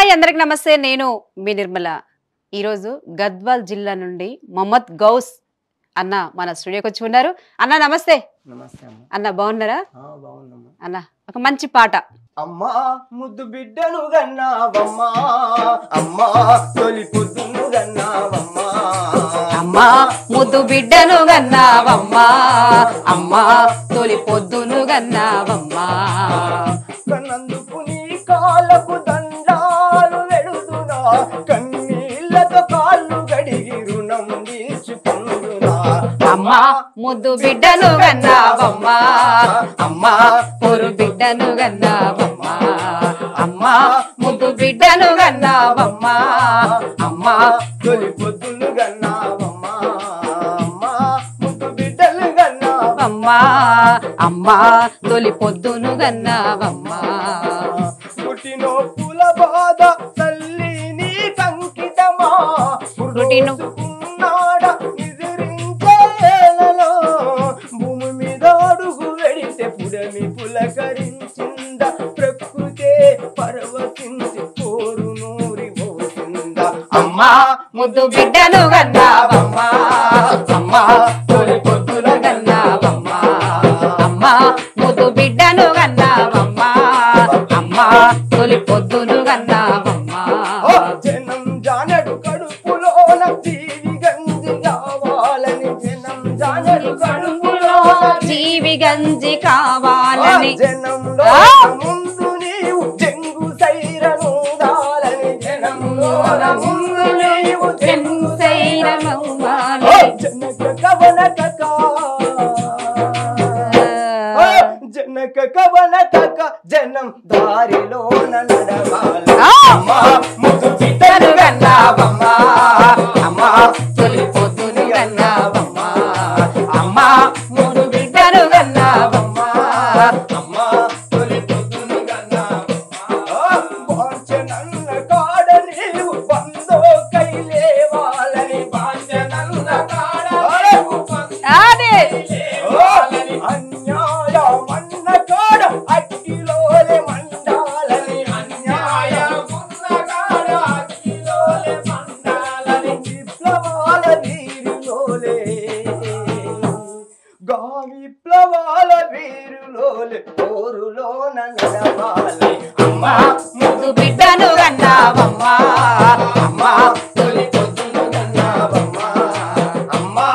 Hi అందరికి నమస్తే. నేను మీ నిర్మల. ఈరోజు గద్వాల్ జిల్లా నుండి మొహమ్మద్ గౌస్ అన్న మన స్టూడియోకి వచ్చి ఉన్నారు. అన్న నమస్తే. అన్న బాగున్నారా? అన్న ఒక మంచి పాట. అమ్మా ముద్దు బిడ్డను గన్నావమ్మా, అమ్మా తొలి పొద్దును గన్నావమ్మా, అమ్మా ముద్దు బిడ్డను గన్నావమ్మా, అమ్మా తొలి పొద్దును గన్నావమ్మా. కన్నందుకు నీ కాళ్ళకు దండాలు వెడుదునా, కన్నీళ్లతో కాళ్ళు గడిగి రుణం తీర్చుకుందునా. అమ్మా ముద్దు బిడ్డను గన్నావమ్మా, అమ్మా పొరు బిడ్డను గన్నావమ్మా, అమ్మా ముద్దు బిడ్డను గన్నావమ్మా, అమ్మా తొలి పొద్దును గన్నావమ్మా, అమ్మా ముద్దు బిడ్డలు గన్నావమ్మా, అమ్మా తొలి పొద్దును గన్నావమ్మా. పుట్టినొప్పుల బాధ తల్లి నీ కంకితమా, పుట్టినోడ నిద్రించేలలో భూమి మీద అడుగు వెడితే పుడమి పులకరించింద, ప్రకృతే పర్వతించి కోరు నూరి పోసింద. అమ్మా ముద్దు బిడ్డను గన్నావమ్మా, అమ్మా తొలి పొద్దును గన్నావమ్మా, అమ్మా ముద్దు బిడ్డను గన్నావమ్మా, అమ్మా తొలి పొద్దును గన్నావమ్మా. జనం జానడు కడుపులోన జీవి గంజి కావాలని, జనం జానడు కడుపులోన జీవి గంజి కావాలని, జనంలో ముందు నీవు జంగు సైరను దాలని, జనంలో ముందు నీవు జంగు సైరమవ్వాలి. జనక కవనక జనక కవనక జనం దారిలోన నడవాలి. అమ్మా ముద్దు బిడ్డను గన్నావమ్మా, అమ్మా తొలి పొద్దును గన్నావమ్మా, అమ్మా ముద్దు బిడ్డను గన్నావమ్మా, అమ్మా తొలి పొద్దును గన్నావమ్మా. వాంఛనన్న కాడ నీవు వందో కైలేవాలని, వాంఛనన్న కాడ నీవు అదే అన్యాయమన్న కాడ అగ్గిలోలే మండాలని, అన్యాయమన్న కాడ అగ్గిలోలే మండాలని, విప్లవాల వీరులోలే విప్లవాల వీరులోలే పోరులోన నడవాలి. అమ్మా ముద్దు బిడ్డను గన్నావమ్మా, అమ్మా తొలి పొద్దును గన్నావమ్మా, అమ్మా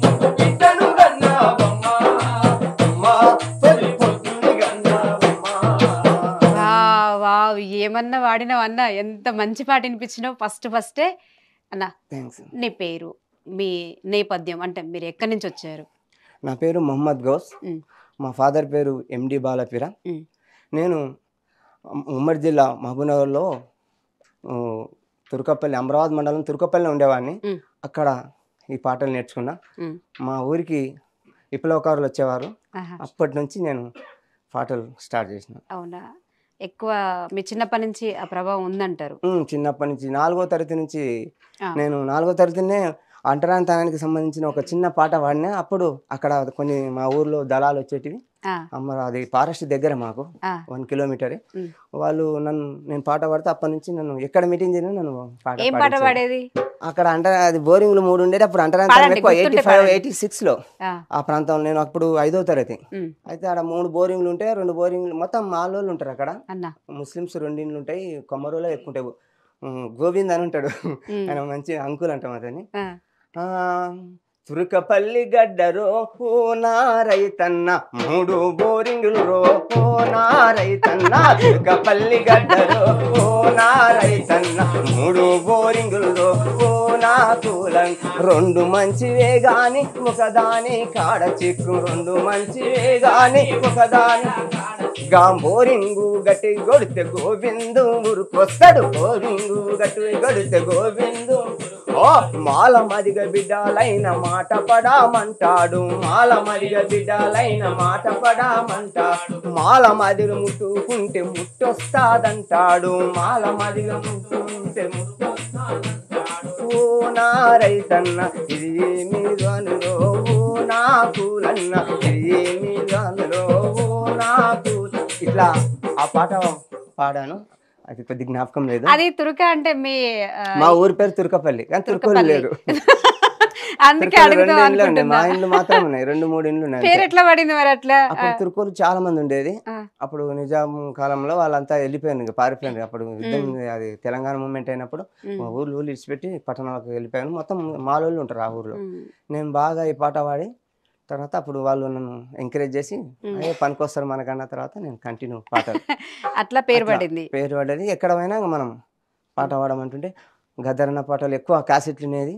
ముద్దు బిడ్డను గన్నావమ్మా, అమ్మా తొలి పొద్దును గన్నావమ్మా. వావ్ ఏమన్నా వాడినావు అన్న, ఎంత మంచి పాట వినిపించినావు. ఫస్టే అన్న థ్యాంక్స్. నీ పేరు, మీ నేపథ్యం, అంటే మీరు ఎక్కడి నుంచి వచ్చారు? నా పేరు మొహమ్మద్ గౌస్. మా ఫాదర్ పేరు ఎండి బాలపీర. నేను ఉమ్మడి జిల్లా మహబూబ్నగర్లో తుర్కపల్లి, అమరావతి మండలం తుర్కపల్లిలో ఉండేవాడిని. అక్కడ ఈ పాటలు నేర్చుకున్నా. మా ఊరికి విప్లవకారులు వచ్చేవారు. అప్పటి నుంచి నేను పాటలు స్టార్ట్ చేసిన. అవునా? ఎక్కువ మీ చిన్నప్పటి నుంచి ఆ ప్రభావం ఉందంటారు? చిన్నప్పటి నుంచి 4వ తరగతి నుంచి నేను 4వ తరగతినే అంటరానితనానికి సంబంధించిన ఒక చిన్న పాట పాడినా. అప్పుడు అక్కడ కొన్ని మా ఊర్లో దళాలు వచ్చేటివి. అది ఫారెస్ట్ దగ్గర మాకు 1 కిలోమీటర్. వాళ్ళు నేను పాట పాడితే అప్పటి నుంచి నన్ను ఎక్కడ మీటింగ్ చేసినా నన్ను పాట పాడేది. అక్కడ అది బోరింగ్లు 3 ఉండేది. అప్పుడు అంటరానితనం ఎక్కువ 85, 86లో ఆ ప్రాంతంలో. నేను అప్పుడు 5వ తరగతి. అయితే ఆడ 3 బోరింగ్లు ఉంటాయి. 2 బోరింగ్లు మొత్తం మాలోళ్ళు ఉంటారు అక్కడ. ముస్లిమ్స్ 2 ఇండ్లు ఉంటాయి. కొమ్మరోలో ఎక్కువ ఉంటాయి. గోవింద్ అని ఉంటాడు, ఆయన మంచి అంకుల్ అంటాం అతని. తుర్కపల్లి గడ్డరో ఓ నారైతన్న 3 బోరింగులు రో ఓ నారైతన్న, తుర్కపల్లి గడ్డరో ఓ నారైతన్న 3 బోరింగులు రో ఓ నా కూలం. 2 మంచివే గాని ఒకదాని కాడ చిక్కు, 2 మంచివే గాని ఒకదాని బోరింగు గట్టి గొడితే గోవిందు ఊరుకొస్తాడు, బోరింగు గట్టి గొడితే గోవిందు. ఓ మాల మదిగ బిడ్డలైన మాట పడామంటాడు, మాల మదిగ బిడ్డలైన మాట పడామంటాడు. మాల మదిగ ముట్టుకుంటే ముట్టొస్తాదంటాడు, మాల మదిగ ముట్టుకుంటే ముట్టొస్తాదంటాడు. ఓ నారైతన్న ఇది ఏమి గనులో ఓ నా కూలన్న, ఇది ఏమి గనులో ఓ నా కూల. ఇట్లా ఆ పాట పాడాను. అది కొద్ది జ్ఞాపకం లేదు. అది తుర్క అంటే మీ మా ఊరి పేరు తుర్కపల్లి, కానీ తుర్కోలు లేరు. అందుకే అడుగుతా. మా ఇండ్లు మాత్రం ఉన్నాయి, 2-3 ఇండ్లు ఉన్నాయి. పేరు ఎట్లా పడింది మరి అట్లా? అప్పుడు తుర్కోలు చాలా మంది ఉండేది. అప్పుడు నిజాం కాలంలో వాళ్ళంతా వెళ్ళిపోయారు, పారిపోయారు. అప్పుడు యుద్ధం, అది తెలంగాణ మూమెంట్ అయినప్పుడు ఊళ్ళు ఇడిచిపెట్టి పట్టణాలకు వెళ్ళిపోయాను. మొత్తం మాలోళ్ళు ఉంటారు ఆ ఊర్లో. నేను బాగా ఈ పాట పాడి తర్వాత అప్పుడు వాళ్ళు నన్ను ఎంకరేజ్ చేసి అదే పనికొస్తారు మనకన్న తర్వాత నేను కంటిన్యూ పాటలు అట్లా పేరు పడ్డది. ఎక్కడ పోయినా మనం పాట పాడమంటుంటే గద్దరన్న పాటలు ఎక్కువ క్యాసెట్లు ఉండేది.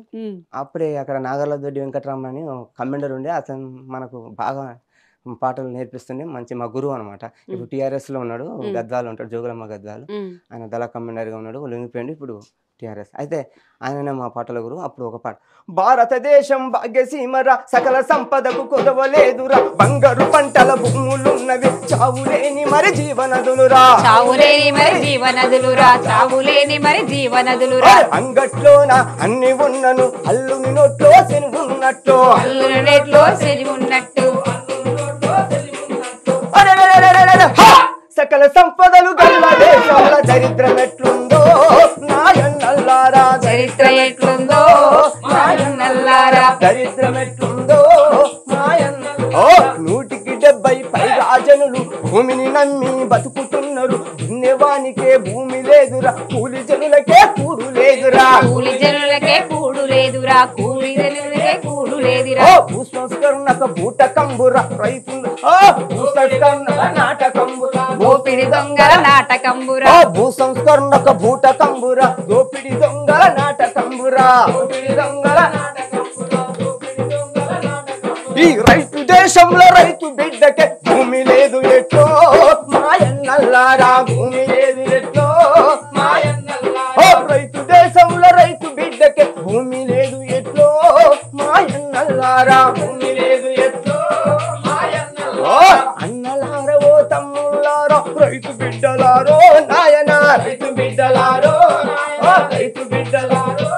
అప్పుడే అక్కడ నాగర్లదొడ్డి వెంకటరామన్ అని కమెండర్ ఉండే, అతను మనకు బాగా పాటలు నేర్పిస్తుండే, మంచి మా గురువు అనమాట. ఇప్పుడు TRS లో ఉన్నాడు, గద్వాలు ఉంటాడు, జోగులమ్మ గద్వాలు. ఆయన దళ కమాండర్గా ఉన్నాడు, లొంగిపోయింది, ఇప్పుడు TRS. అయితే ఆయననే మా పాటల గురువు. అప్పుడు ఒక పాట, భారతదేశం భాగ్యసీమరా, సకల సంపదకు కొదవలేదురా, బంగారు పంటల భూములున్నవి, చావులేని మరి జీవనదులురా, చావులేని మరి జీవనదులురా, చావులేని మరి జీవనదులురా. అంగట్లోన అన్ని ఉన్నను, అల్లుని నోట్లో సెనువున్నట్టు, అల్లుని నోట్లో సెనువున్నట్టు, సకల సంపదలు గల్ల దేశాల చరిత్రం ఎట్లుందో నాయన్నల్లారా, చరిత్ర ఎట్లుందో నాయన్నల్లారా, చరిత్రం ఎట్లుందో నాయన్న. 170 పైగా జనులు భూమిని నమ్మి బతుకుతున్నారు, దున్నేవానికే భూమి లేదురా, కూలి జనులకే కూడు లేదురా, కూలి జనులకే కూడు లేదురా, కూలి జనులకే కూడు లేదురా. భూసంస్కరణక బూటకంబురా రైతులు, భూసంస్కరణక నాటకంబురా, దోపిడి దొంగల నాటకంబురా, భూసంస్కరణక బూటకంబురా, దోపిడి దొంగల నాటకంబురా, దోపిడి దొంగల ఈ రైతు దేశంలో రైతు బిడ్డకే భూమి లేదు ఎట్లో మాయన్నల్లారా, భూమి లేదు ఎట్లో మాయన్నల్లారా, రైతు దేశంలో రైతు బిడ్డకే భూమి లేదు ఎట్లో మాయన్నల్లారా, భూమి లేదు ఎట్లో మాయన్నల్లారా. అన్నలారా ఓ తమ్ముళ్ళారా, రైతు బిడ్డలారో నాయనా, రైతు బిడ్డలారో, రైతు బిడ్డలారో,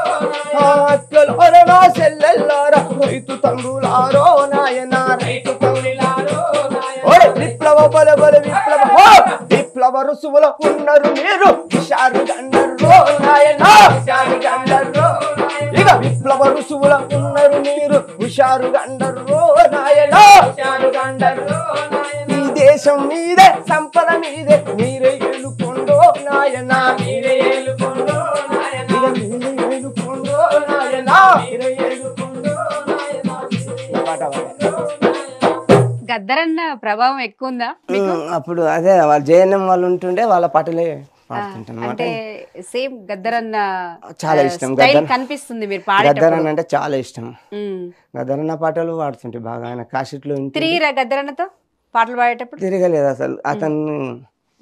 అక్కలారా నా చెల్లెల్లారా, రైతు తండ్రులారో నాయనా, రైతు తమ్ములారో, విప్లవ బలబల విప్లవ రుసువులో ఉన్నారు మీరు, హుషారు గండర్రో నాయనా, హుషారు గండర్రో, ఇక విప్లవ రుసువులో ఉన్నారు మీరు, హుషారు గండర్రో నాయనా, హుషారు గండర్రో. ఈ దేశం మీదే, సంపద మీదే, మీరే ఏలుకొండో నాయనా, మీరే ఏలుకొండో నాయనా, మీరే ఏలుకొండో నాయనా, మీరే ఏలుకొండో నాయనా. గద్దరన్న ప్రభావం ఎక్కువ ఉందా? అప్పుడు అదే వాళ్ళు JNM వాళ్ళు ఉంటుండే, వాళ్ళ పాటలే పాడుతుంటాను. అంటే సేమ్ గద్దరన్న చాలా ఇష్టం, కనిపిస్తుంది మీరు గద్దరన్న అంటే చాలా ఇష్టం. గద్దరన్న పాటలు పాడుతుంటే బాగా, ఆయన కాశీట్లో తిరిగిరా గద్దరన్నతో పాటలు పాడేటప్పుడు? తిరగలేదు అసలు. అతను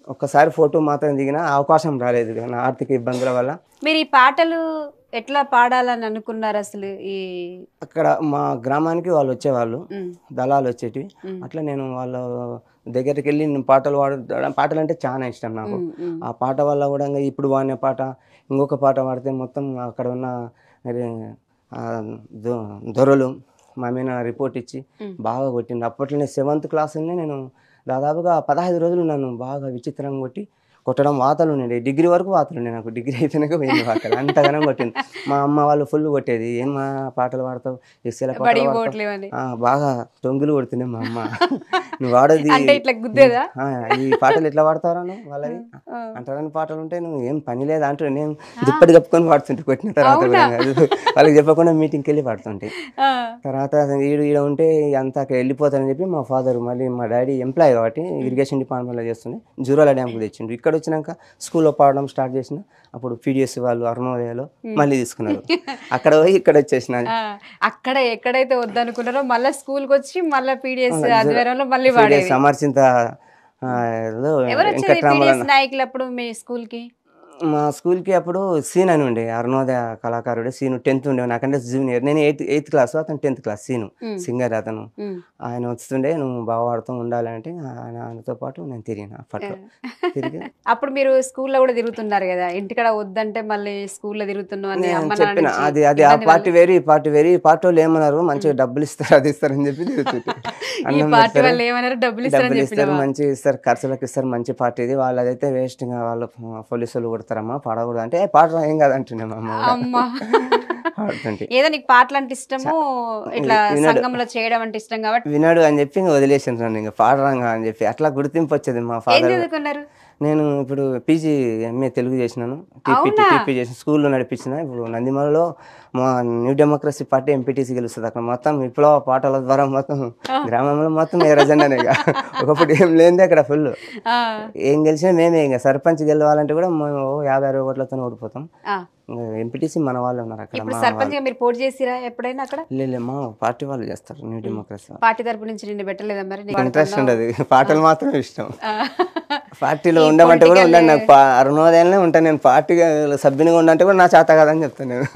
ఒక్కసారి ఫోటో మాత్రం దిగిన, అవకాశం రాలేదు నా ఆర్థిక ఇబ్బందుల వల్ల. మీరు ఈ పాటలు ఎట్లా పాడాలని అనుకున్నారు అసలు? ఈ అక్కడ మా గ్రామానికి వాళ్ళు వచ్చేవాళ్ళు, దళాలు వచ్చేటివి. అట్లా నేను వాళ్ళ దగ్గరికి వెళ్ళి పాటలు పాటలు అంటే చాలా ఇష్టం నాకు. ఆ పాట వల్ల కూడా ఇప్పుడు వాడిన పాట, ఇంకొక పాట పాడితే మొత్తం అక్కడ ఉన్న దొరలు మా మీద రిపోర్ట్ ఇచ్చి బాగా కొట్టిండు. అప్పట్లోనే 7th క్లాస్లోనే నేను దాదాపుగా 15 రోజులు నన్ను బాగా విచిత్రంగా కొట్టడం, వాతలు ఉండే. డిగ్రీ వరకు వాతలు ఉండే నాకు, డిగ్రీ అయిపోయినాక పోయింది వాతలు, అంతగానం కొట్టింది. మా అమ్మ వాళ్ళు ఫుల్ కొట్టేది, ఏం మా పాటలు పాడతావు, ఎస్సీల పాటలు పాడతావు, బాగా టొంగులు కొడుతుండే మా అమ్మ. నువ్వు వాడేది ఈ పాటలు ఎట్లా పాడతారా నువ్వు, వాళ్ళవి అంటారని పాటలు ఉంటే నువ్వు ఏం పని లేదా అంటూ నేను దుప్పటి కప్పుకొని పాడుతుంటే, కొట్టిన తర్వాత వాళ్ళకి చెప్పకుండా మీటింగ్కి వెళ్ళి పాడుతుంటే. తర్వాత ఈడ ఉంటే అంతా అక్కడ వెళ్ళిపోతానని చెప్పి మా ఫాదర్, మళ్ళీ మా డాడీ ఎంప్లాయ్ కాబట్టి ఇరిగేషన్ డిపార్ట్మెంట్లో చేస్తుండే, జూరాల డ్యామ్కి తెచ్చిండు. ఇక్కడ వచ్చినాక స్కూల్లో పాడడం స్టార్ట్ చేసిన, అప్పుడు PDS వాళ్ళు అరుణోదయలో మళ్ళీ తీసుకున్నారు. అక్కడ పోయి ఇక్కడ వచ్చేసిన. అక్కడ ఎక్కడైతే వద్దనుకున్నారో మళ్ళీ స్కూల్కి వచ్చి మళ్ళీ PDS ఆధ్వర్యంలో మళ్ళీ సమర్చింత నాయకులు అప్పుడు మీ స్కూల్ కి మా స్కూల్కి అప్పుడు సీన్ అని ఉండే అరుణోదయ కళాకారుడు సీను 10th ఉండే నాకంటే జూనియర్ నేను 8th క్లాస్ అతను 10th క్లాస్ సీను సింగర్ అతను ఆయన వస్తుండే నువ్వు బాగా పాడుతూ ఉండాలంటే ఆయనతో పాటు నేను తిరిగిన అప్పట్లో తిరిగి అప్పుడు మీరు స్కూల్లో కూడా తిరుగుతున్నారు కదా ఇంటికాడ వద్దంటే మళ్ళీ స్కూల్లో తిరుగుతున్నావు అని చెప్పిన అది ఆ పార్టీ వేరు ఈ పార్టీ వేరు ఈ పార్టీ వాళ్ళు ఏమన్నారు మంచిగా డబ్బులు ఇస్తారు అది ఇస్తారు అని చెప్పి డబ్బులు ఇస్తారు మంచిగా ఇస్తారు ఖర్చులకు ఇస్తారు మంచి పార్టీ ఇది వాళ్ళదైతే వేస్ట్ వాళ్ళు పోలీసులు కొడతారమ్మా పాడకూడదు అంటే పాట ఏం కాదంటుండే మా అమ్మ ఏదో నీకు పాటలు అంటే ఇష్టము ఇట్లా సంఘంలో చేయడం అంటే ఇష్టం కాబట్టి వినాడు అని చెప్పి వదిలేసాను ఇంకా పాడరాంగా అని చెప్పి అట్లా గుర్తింపు వచ్చేది మా ఫాదర్ నేను ఇప్పుడు పీజీ ఎంఏ తెలుగు చేసినాను టీపీ చేసిన స్కూల్లో నడిపించిన ఇప్పుడు నందిమలలో మా న్యూ డెమోక్రసీ పార్టీ ఎంపీటీసీ గెలుస్తుంది అక్కడ మొత్తం విప్లవ పాటల ద్వారా మొత్తం గ్రామంలో మొత్తం ఎర్రజెండానే ఒకప్పుడు ఏం లేనిదే అక్కడ ఫుల్ ఏం గెలిచినా మేమే ఇంకా సర్పంచ్ గెలవాలంటే కూడా మేము 50-60 ఓట్లతో ఓడిపోతాం ఎంపీటీసీ మన వాళ్ళు ఉన్నారు అక్కడ సర్పంచ్ మీరు పోటీ చేసిరా ఎప్పుడైనా అక్కడ లేదు మా పార్టీ వాళ్ళు చేస్తారు న్యూ డెమోక్రసీ పార్టీ తరపు నుంచి నిన్ను పెట్టలేదా మరి ఇంట్రెస్ట్ ఉండదు పాటలు మాత్రం ఇష్టం పార్టీలో ఉండమంటే కూడా ఉండండి నాకు అరుణోదయంలో ఉంటాను నేను పార్టీ సభ్యునిగా ఉండంటే కూడా నా చేత కాదని చెప్తాను నేను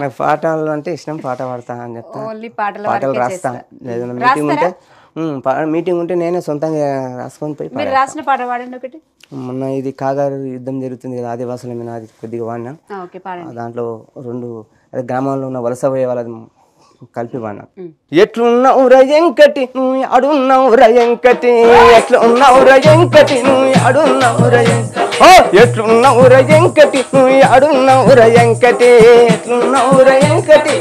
నాకు పాటలు అంటే ఇష్టం పాట పాడతా అని చెప్తాను పాటలు రాస్తా లేదన్నా మీటింగ్ ఉంటే నేనే సొంతంగా రాసుకొని పోయి రాసిన పాట పాడండి ఒకటి మొన్న ఇది కాగారు యుద్ధం జరుగుతుంది కదా ఆదివాసుల మీద అది కొద్దిగా వాడినా దాంట్లో 2 అదే గ్రామంలో ఉన్న వలస పోయే వాళ్ళది కలిపి వాడినా ఎట్లున్నావు రయంకటి నువ్వు అడున్నావు రయంకటి ఎట్లున్నావు రయంకటి నువ్వు అడున్నావు రయంకటి ఎట్లున్నావు రయంకటి నువ్వు అడున్నావు రయంకటి ఎట్లున్నావు రయంకటి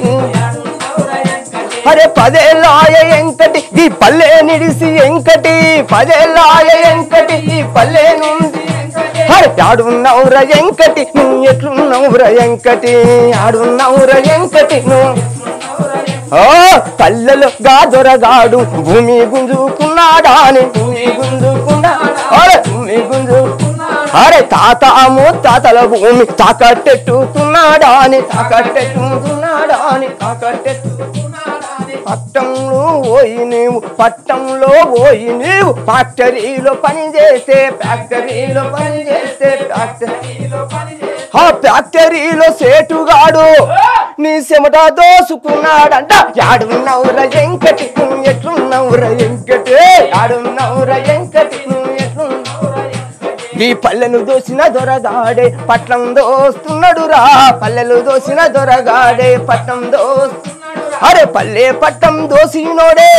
అరే 10 ఏళ్ళాయ ఎంకటి ఈ పల్లె నిడిసి ఎంకటి 10 ఏళ్ళాయ ఎంకటి ఈ పల్లె నుండి అరే ఆడున్నావు రయంకటి నువ్వు ఎట్లున్నావు రయంకటి ఆడున్నావు రయంకటి నువ్వు పల్లెలు గాదొరగాడు భూమి గుంజుకున్నాడా అని భూమి గుంజుకున్నాడా అరే తాత ముత్తాతల భూమి తాకట్టెట్టుతున్నాడా అని పట్టంలో పోయి నీవు ఫ్యాక్టరీలో పని చేస్తే ఫ్యాక్టరీలో సేటుగాడు నీ చెమట దోసుకున్నాడంట యాడున్నావు రయంకటి నువ్వు ఎట్లున్నావు రయంకటి యాడున్నావు రయంకటి నువ్వు ఎట్లున్నావు ఈ పల్లెను దోసిన దొరగాడే పట్నం దోస్తున్నాడు రా పల్లెలు దోసిన దొరగాడే పట్నం దోస్తున్నాడు అరే పల్లె పట్టం దోసినోడే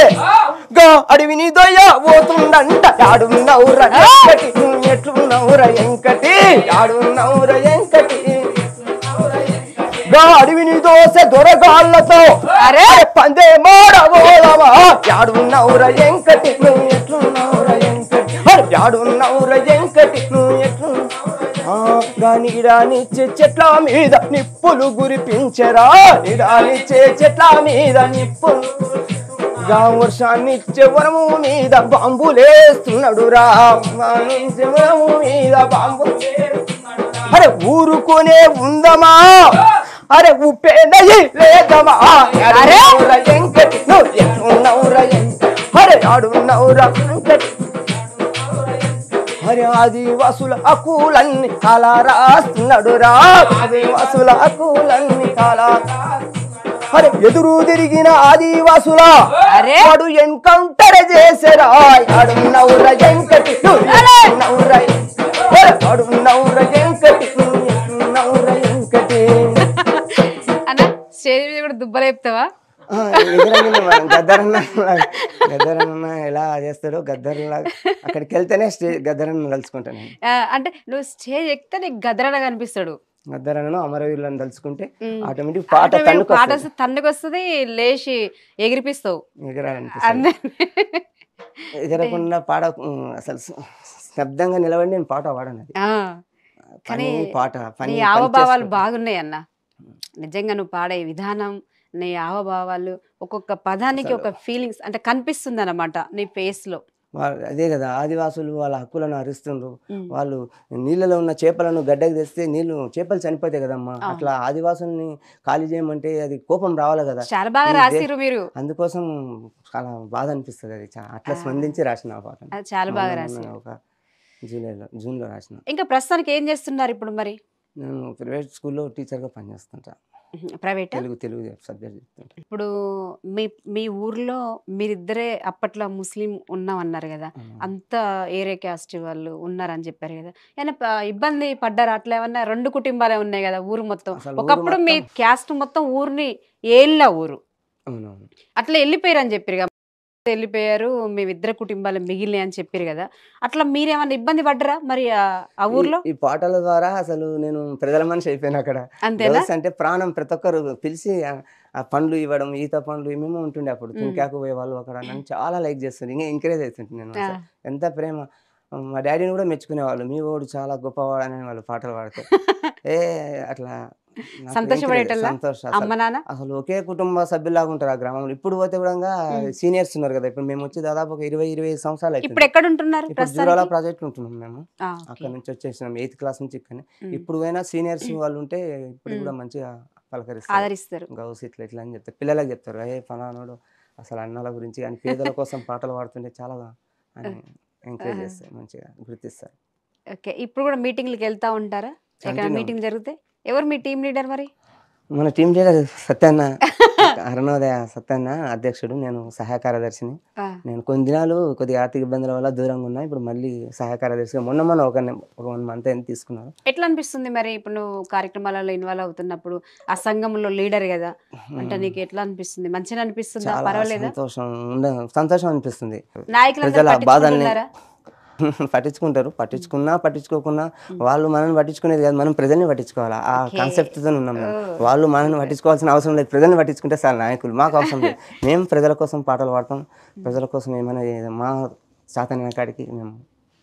గా అడవిని దొయ్య పోతుండంట యాడున్నావు రయంకటి నువ్వు ఎట్లున్నావు రయంకటి యాడున్నావు రయంకటి గా అడవిని దోస దొరగాళ్ళతో అరే పందే మోడబోదమా యాడున్నావు రయంకటి నువ్వు ఎట్లున్నావు రయంకటి యాడున్నావు రయంకటి నువ్వు ఎట్లున్నావు నీడానిచ్చే చెట్ల మీద నిప్పులు గురిపించరా నీడానిచ్చే చెట్ల మీద నిప్పులు గా వర్షాన్నిచ్చే వరము మీద బాంబులేస్తున్నాడు రా వరము మీద బాంబు అరే ఊరుకునే ఉందమా అరే ఉప్పేదయి లేదమా అరే రయంకటి నువ్వు ఎట్లున్నావు రయంకటి అరే ఆడున్నావు రయంకటి అరే ఆదివాసుల హక్కులన్నీ కాలా రాస్తున్నాడు రా ఆదివాసుల హక్కులన్నీ కాలా అరే ఎదురు తిరిగిన ఆదివాసుల వాడు ఎన్కౌంటర్ చేసారా ఆడున్నావు రయంకటి ఆడున్నావు రయంకటి రయంకటి స్టేజ్ మీద కూడా దుబ్బలేపుతావా గద్దరన్న ఎలా చేస్తాడో గద్దరలా అక్కడికి వెళ్తేనే గద్దరన్న తలుచుకుంటాను అంటే నువ్వు స్టేజ్ ఎక్కితే నీకు గద్దరన్న కనిపిస్తాడు గద్దరన్నను అమరవీరులను తలుచుకుంటే ఆటోమేటిక్ పాట తన్నుకొస్తుంది లేచి ఎగిరిపిస్తావు ఎగరకుండా పాట అసలు శబ్దంగా నిలబడి నేను పాట పాడను కానీ నీ హావభావాలు బాగున్నాయి అన్న నిజంగా నువ్వు పాడే విధానం నీ హావభావాలు ఒక్కొక్క పదానికి ఒక ఫీలింగ్స్ అంటే కనిపిస్తుంది అన్నమాట నీ ఫేస్ లో అదే కదా ఆదివాసులు వాళ్ళ హక్కులను హరిస్తుండ్రు వాళ్ళు నీళ్ళలో ఉన్న చేపలను గడ్డకు తెస్తే చేపలు చనిపోతాయి కదమ్మా అట్లా ఆదివాసుల్ని ఖాళీ చేయమంటే అది కోపం రావాలి కదా చాలా బాగా రాసిరు మీరు అందుకోసం చాలా బాధ అనిపిస్తుంది అది అట్లా స్పందించి రాసిన పాట చాలా బాగా రాసిరు జూన్లో రాసిన. ఇంకా ప్రస్తుతానికి ఏం చేస్తున్నారు ఇప్పుడు మరి? నేను ప్రైవేట్ స్కూల్లో టీచర్గా పనిచేస్తుంటా. ప్రైవేట్ తెలుగు సబ్జెక్ట్ చెప్తుంటా. ఇప్పుడు మీ ఊర్లో మీరిద్దరే అప్పట్లో ముస్లిం ఉన్నామన్నారు కదా, అంత ఏరే క్యాస్ట్ వాళ్ళు ఉన్నారని చెప్పారు కదా, ఏమైనా ఇబ్బంది పడ్డారు? అట్లా ఏమన్నా 2 కుటుంబాలే ఉన్నాయి కదా ఊరు మొత్తం. ఒకప్పుడు మీ క్యాస్ట్ మొత్తం ఊరిని ఏళ్ళ ఊరు, అట్లా వెళ్ళిపోయారు అని చెప్పారు కదా, వెళ్ళిపోయారు మేమిద్దరు కుటుంబాలు మిగిలినాయి అని చెప్పారు కదా, అట్లా మీరేమన్నా ఇబ్బంది పడ్డరా మరి ఆ ఊర్లో? ఈ పాటల ద్వారా అసలు నేను ప్రజల మనిషి అయిపోయాను అక్కడ. అంతేనా? అంటే ప్రాణం, ప్రతి ఒక్కరు పిలిచి ఆ పండ్లు ఇవ్వడం, ఈత పండ్లు ఏమేమో ఉంటుండే అప్పుడు. తుమ్కాకు పోయే వాళ్ళు అక్కడ నన్ను చాలా లైక్ చేస్తుంది, ఇంకా ఎంకరేజ్ అవుతుంది. నేను ఎంత ప్రేమ. మా డాడీని కూడా మెచ్చుకునేవాళ్ళు, మీ వాడు చాలా గొప్పవాడు అని వాళ్ళు పాటలు పాడితే అట్లా అసలు ఒకే కుటుంబ సభ్యులాగా ఉంటారు ఆ గ్రామంలో. ఇప్పుడు పోతే కూడా సీనియర్స్ ఉన్నారు కదా, ఇప్పుడు మేము వచ్చి దాదాపు ఒక 20-25 సంవత్సరాలు అయితే జూరాల ప్రాజెక్ట్ ఉంటున్నాం మేము. అక్కడ నుంచి వచ్చేసినాం 8th క్లాస్ నుంచి. ఇక్కడ ఇప్పుడు పోయినా సీనియర్స్ వాళ్ళు ఉంటే ఇప్పుడు కూడా మంచిగా పలకరిస్తారు, గౌస్ ఇట్లా ఇట్లా అని చెప్తారు, పిల్లలకు చెప్తారు, ఫలానాడు అసలు అన్నాల గురించి అని పేదల కోసం పాటలు పాడుతుంటే చాలా ఎంకరేజ్ చేస్తారు, మంచిగా గుర్తిస్తారు. ఓకే, ఇప్పుడు కూడా మీటింగ్లకు వెళ్తా ఉంటారా? మీటింగ్ జరిగితే ఎవరు మీ టీం లీడర్ మరి? మన టీం లీడర్ సత్యన్న, అరుణోదయ సత్యన్న అధ్యక్షుడు, నేను సహాయ కార్యదర్శిని. నేను కొన్ని దినాలు కొద్దిగా ఆర్థిక ఇబ్బందుల వల్ల దూరంగా ఉన్నా, ఇప్పుడు మళ్ళీ సహాయ కార్యదర్శిగా మొన్న ఒక 1 month అయినా తీసుకున్నాను. ఎట్లా అనిపిస్తుంది మరి ఇప్పుడు నువ్వు కార్యక్రమాలలో ఇన్వాల్వ్ అవుతున్నప్పుడు? ఆ సంఘంలో లీడర్ కదా అంటే నీకు ఎట్లా అనిపిస్తుంది? మంచిగా అనిపిస్తుందా? పర్వాలేదా? సంతోషం అనిపిస్తుంది. నాయకులందరూ పట్టించుకుంటారా? పట్టించుకుంటారు, పట్టించుకోకున్నా వాళ్ళు మనల్ని పట్టించుకునేది కాదు, మనం ప్రజల్ని పట్టించుకోవాలి. ఆ కాన్సెప్ట్ తో ఉన్నాం. వాళ్ళు మనల్ని పట్టించుకోవాల్సిన అవసరం లేదు, ప్రజల్ని పట్టించుకుంటే చాలా నాయకులు, మాకు అవసరం లేదు. మేము ప్రజల కోసం పాటలు పాడతాం, ప్రజల కోసం ఏమైనా మా చాతనైన కాడికి మేము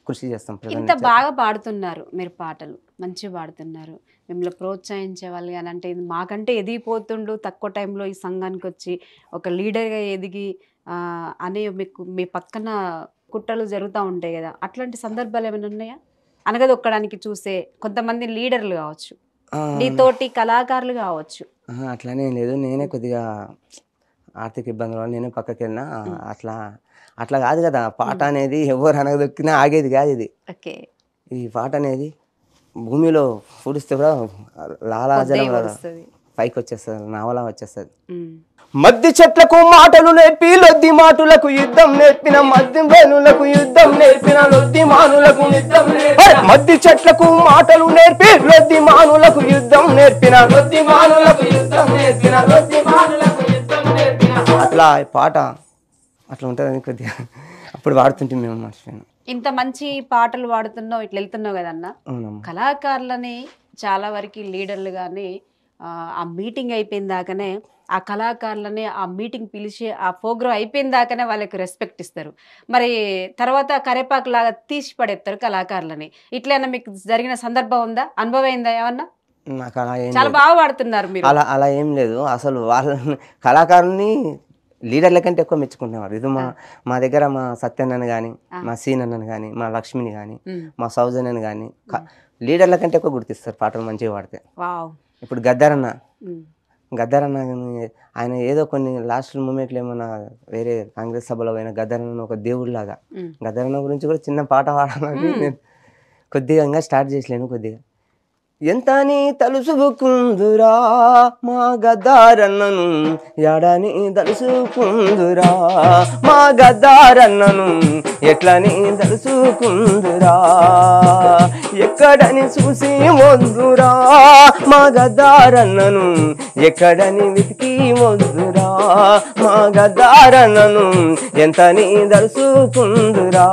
కృషి చేస్తాం. ఇంత బాగా పాడుతున్నారు మీరు, పాటలు మంచిగా పాడుతున్నారు, మిమ్మల్ని ప్రోత్సహించే వాళ్ళు కానీ అంటే మాకంటే ఎదిగిపోతుండు తక్కువ టైంలో ఈ సంఘానికి వచ్చి ఒక లీడర్గా ఎదిగి అనే మీకు మీ పక్కన కుట్రలు జరుగుతూ ఉంటాయి కదా, అట్లాంటి సందర్భాలు ఏమైనా ఉన్నాయా? అనగదొక్కడానికి చూసే కొంతమంది లీడర్లు కావచ్చు, నీతోటి కళాకారులు కావచ్చు. అట్లానే లేదు, నేనే కొద్దిగా ఆర్థిక ఇబ్బందుల వల్ల నేనే పక్కకి వెళ్ళినా. అట్లా కాదు కదా పాట అనేది, ఎవరు అనగదొక్కినా ఆగేది కాదు ఇది. ఈ పాట అనేది భూమిలో పూడిస్తే కూడా లాలాజలం పైకి వచ్చేస్తుంది, నావలా వచ్చేస్తుంది. మద్ది చెట్లకు మాటలు నేర్పి లొద్ది మాటలకు యుద్ధం నేర్పిన, మద్ది బనులకు యుద్ధం నేర్పిన లొద్ది మానులకు యుద్ధం, మద్ది చెట్లకు మాటలు నేర్పి లొద్ది మానులకు యుద్ధం నేర్పిన, లొద్ది మానులకు యుద్ధం నేర్పిన, లొద్ది మానులకు యుద్ధం నేర్పిన. అట్లా పాట అట్లా ఉంటుందని కొద్దిగా అప్పుడు పాడుతుంటే మేము మర్చిపోయాను. ఇంత మంచి పాటలు పాడుతున్నావు, ఇట్లా వెళ్తున్నావు కదన్నా, కళాకారులని చాలా వరకు లీడర్లు కానీ ఆ మీటింగ్ అయిపోయిన దాకానే ఆ కళాకారులని ఆ మీటింగ్ పిలిచి ఆ ప్రోగ్రామ్ అయిపోయిన దాకానే వాళ్ళకి రెస్పెక్ట్ ఇస్తారు, మరి తర్వాత కరేపాకు లాగా తీసి పడేస్తారు కళాకారులని. ఇట్లైనా మీకు జరిగిన సందర్భం ఉందా? అనుభవం అయిందా ఏమన్నా? నాకు అలా చాలా బాగా పాడుతున్నారు మీరు. అలా ఏం లేదు, అసలు వాళ్ళని కళాకారుని లీడర్ల కంటే ఎక్కువ మెచ్చుకుంటున్నారు. ఇది మా దగ్గర మా సత్యన్నని కానీ, మా సీనన్నని కానీ, మా లక్ష్మిని కానీ, మా సౌజన్యని కానీ లీడర్ల కంటే ఎక్కువ గుర్తిస్తారు పాటలు మంచిగా పాడితే. ఇప్పుడు గద్దరన్న ఆయన ఏదో కొన్ని లాస్ట్ మూమెంట్లు ఏమన్నా వేరే కాంగ్రెస్ సభలో పోయిన గద్దరన్న ఒక దేవుడిలాగా, గద్దరన్న గురించి కూడా చిన్న పాట పాడాలని నేను కొద్దిగా స్టార్ట్ చేసలేను. కొద్దిగా ఎంత నీ తలుసుకుందురా మా గద్దారన్నను, ఎడని తలుసుకుందురా మా గద్దారన్నను, ఎట్లని తలుసుకుందురా ఎక్కడని చూసి వద్దురా మా గద్దారన్నను, ఎక్కడని వెతికి వద్దురా మా గద్దారన్నను, ఎంత నీ తలుసుకుందురా.